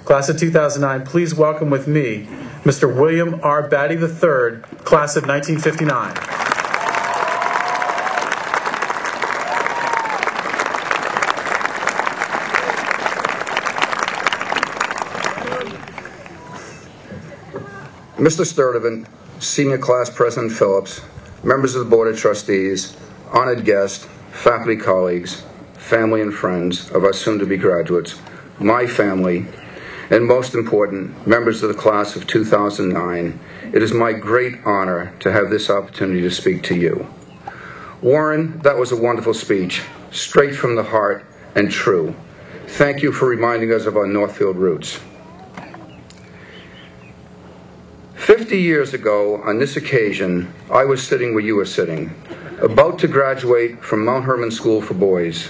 Class of 2009, please welcome with me Mr. William R. Batty III, Class of 1959. Mr. Sturdivant, Senior Class President Phillips, members of the Board of Trustees, honored guests, faculty colleagues, family and friends of our soon-to-be graduates, my family, and most important, members of the class of 2009, it is my great honor to have this opportunity to speak to you. Warren, that was a wonderful speech, straight from the heart and true. Thank you for reminding us of our Northfield roots. 50 years ago, on this occasion, I was sitting where you were sitting, about to graduate from Mount Hermon School for Boys.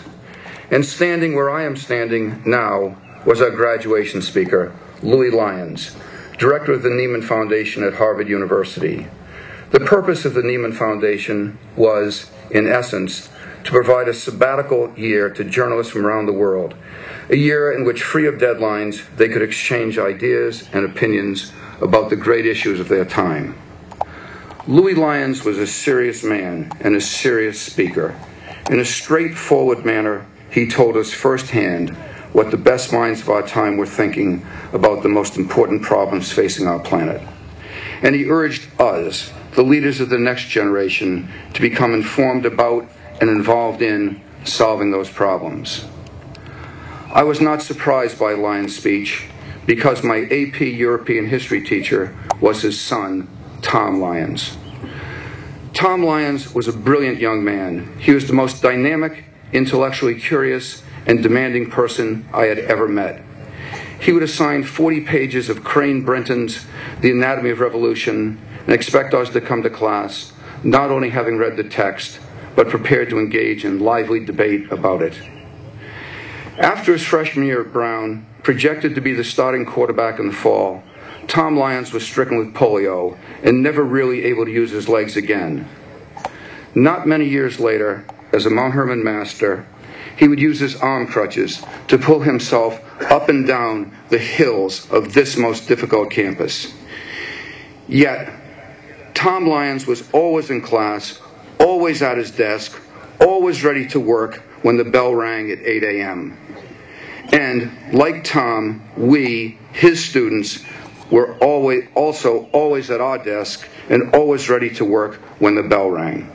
And standing where I am standing now was our graduation speaker, Louis Lyons, director of the Neiman Foundation at Harvard University. The purpose of the Neiman Foundation was, in essence, to provide a sabbatical year to journalists from around the world, a year in which, free of deadlines, they could exchange ideas and opinions about the great issues of their time. Louis Lyons was a serious man and a serious speaker. In a straightforward manner, he told us firsthand what the best minds of our time were thinking about the most important problems facing our planet. And he urged us, the leaders of the next generation, to become informed about and involved in solving those problems. I was not surprised by Lyons' speech, because my AP European history teacher was his son, Tom Lyons. Tom Lyons was a brilliant young man. He was the most dynamic, intellectually curious, and demanding person I had ever met. He would assign 40 pages of Crane Brinton's The Anatomy of Revolution and expect us to come to class, not only having read the text, but prepared to engage in lively debate about it. After his freshman year at Brown, projected to be the starting quarterback in the fall, Tom Lyons was stricken with polio and never really able to use his legs again. Not many years later, as a Mount Hermon master, he would use his arm crutches to pull himself up and down the hills of this most difficult campus. Yet, Tom Lyons was always in class, always at his desk, always ready to work when the bell rang at 8 a.m. And, like Tom, we, his students, were always at our desk and always ready to work when the bell rang.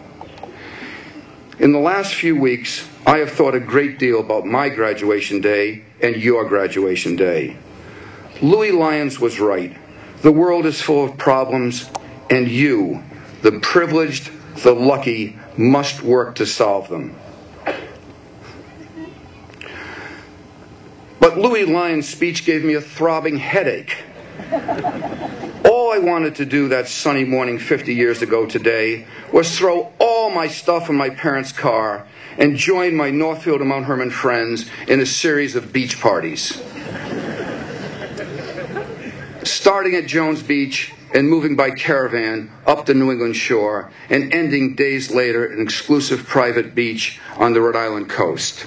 In the last few weeks, I have thought a great deal about my graduation day and your graduation day. Louis Lyons was right. The world is full of problems, and you, the privileged, the lucky, must work to solve them. But Louis Lyons' speech gave me a throbbing headache. All I wanted to do that sunny morning 50 years ago today was throw all my stuff in my parents' car and join my Northfield and Mount Hermon friends in a series of beach parties. Starting at Jones Beach and moving by caravan up the New England shore and ending days later in an exclusive private beach on the Rhode Island coast.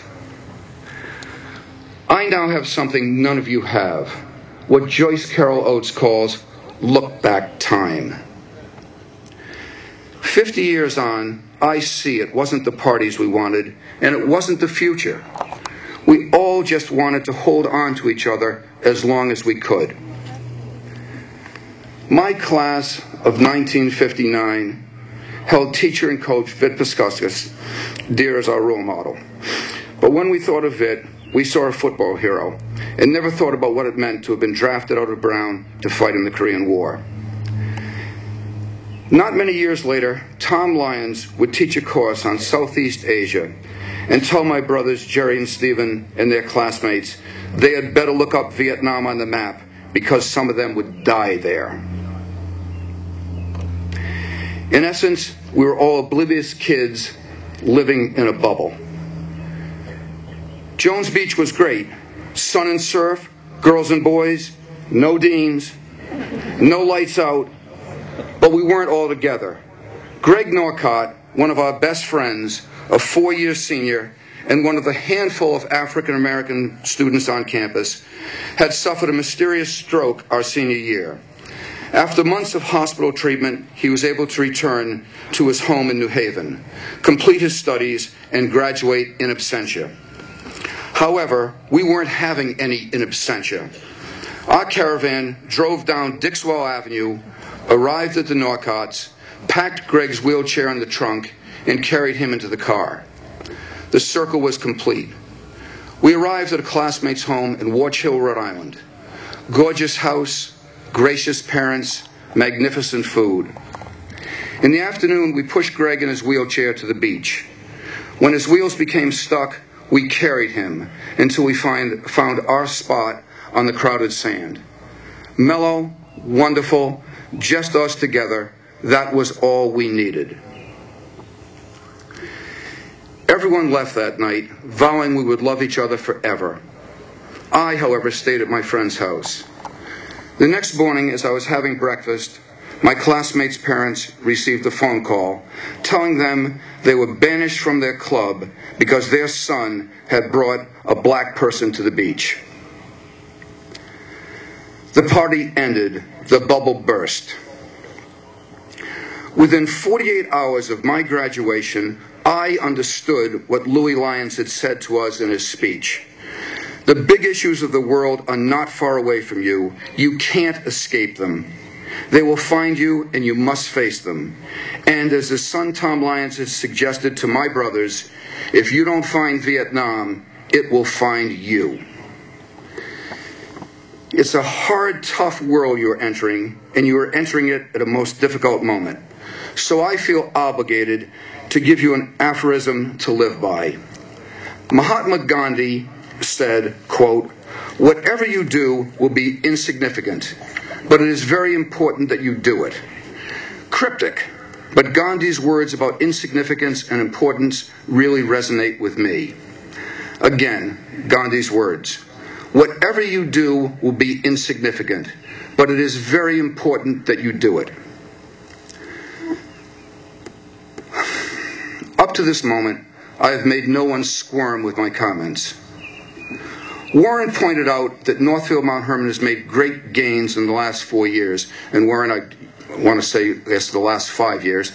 I now have something none of you have, what Joyce Carol Oates calls look-back time. 50 years on, I see it wasn't the parties we wanted, and it wasn't the future. We all just wanted to hold on to each other as long as we could. My class of 1959 held teacher and coach Vit Piskuskas dear as our role model. But when we thought of Vit, we saw a football hero and never thought about what it meant to have been drafted out of Brown to fight in the Korean War. Not many years later, Tom Lyons would teach a course on Southeast Asia and tell my brothers Jerry and Stephen and their classmates they had better look up Vietnam on the map because some of them would die there. In essence, we were all oblivious kids living in a bubble. Jones Beach was great. Sun and surf, girls and boys, no deans, no lights out, but we weren't all together. Greg Norcott, one of our best friends, a 4-year senior, and one of the handful of African American students on campus, had suffered a mysterious stroke our senior year. After months of hospital treatment, he was able to return to his home in New Haven, complete his studies, and graduate in absentia. However, we weren't having any in absentia. Our caravan drove down Dixwell Avenue, arrived at the Norcotts, packed Greg's wheelchair in the trunk, and carried him into the car. The circle was complete. We arrived at a classmate's home in Watch Hill, Rhode Island. Gorgeous house, gracious parents, magnificent food. In the afternoon, we pushed Greg in his wheelchair to the beach. When his wheels became stuck, we carried him until we found our spot on the crowded sand. Mellow, wonderful, just us together. That was all we needed. Everyone left that night, vowing we would love each other forever. I, however, stayed at my friend's house. The next morning, as I was having breakfast, my classmates' parents received a phone call telling them they were banished from their club because their son had brought a black person to the beach. The party ended. The bubble burst. Within 48 hours of my graduation, I understood what Louis Lyons had said to us in his speech. The big issues of the world are not far away from you. You can't escape them. They will find you, and you must face them. And as his son Tom Lyons has suggested to my brothers, if you don't find Vietnam, it will find you. It's a hard, tough world you're entering, and you are entering it at a most difficult moment. So I feel obligated to give you an aphorism to live by. Mahatma Gandhi said, quote, "Whatever you do will be insignificant, but it is very important that you do it." Cryptic, but Gandhi's words about insignificance and importance really resonate with me. Again, Gandhi's words. Whatever you do will be insignificant, but it is very important that you do it. Up to this moment, I have made no one squirm with my comments. Warren pointed out that Northfield Mount Hermon has made great gains in the last 4 years, and Warren, I want to say, yes, the last 5 years.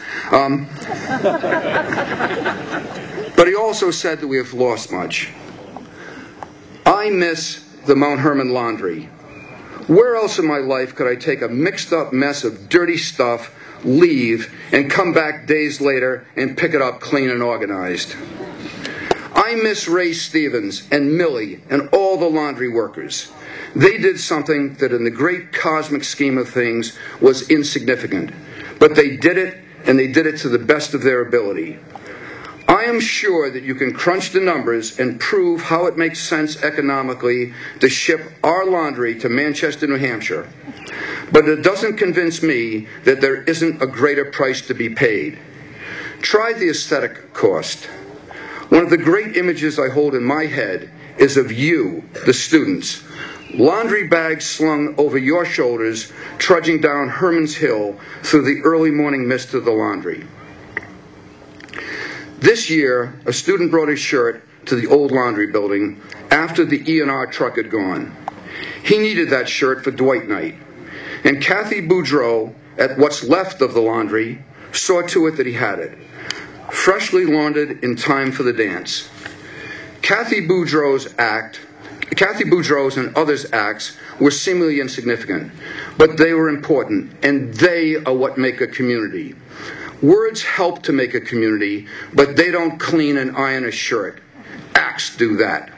But he also said that we have lost much. I miss the Mount Hermon laundry. Where else in my life could I take a mixed up mess of dirty stuff, leave, and come back days later and pick it up clean and organized? I miss Ray Stevens and Millie and all the laundry workers. They did something that in the great cosmic scheme of things was insignificant. But they did it, and they did it to the best of their ability. I am sure that you can crunch the numbers and prove how it makes sense economically to ship our laundry to Manchester, New Hampshire. But it doesn't convince me that there isn't a greater price to be paid. Try the aesthetic cost. One of the great images I hold in my head is of you, the students, laundry bags slung over your shoulders, trudging down Herman's Hill through the early morning mist of the laundry. This year, a student brought his shirt to the old laundry building after the E&R truck had gone. He needed that shirt for Dwight night, and Kathy Boudreau, at what's left of the laundry, saw to it that he had it, freshly laundered in time for the dance. Kathy Boudreau's and others' acts were seemingly insignificant, but they were important, and they are what make a community. Words help to make a community, but they don't clean and iron a shirt. Acts do that.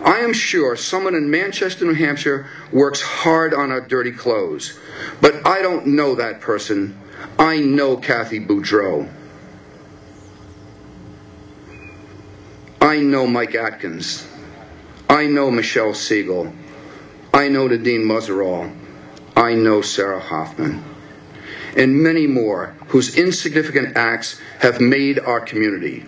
I am sure someone in Manchester, New Hampshire works hard on our dirty clothes, but I don't know that person. I know Kathy Boudreau. I know Mike Atkins. I know Michelle Siegel. I know Nadine Muzzerall. I know Sarah Hoffman. And many more whose insignificant acts have made our community.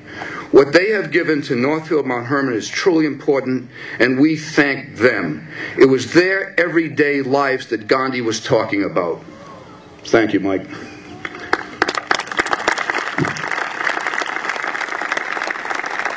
What they have given to Northfield Mount Hermon is truly important, and we thank them. It was their everyday lives that Gandhi was talking about. Thank you, Mike.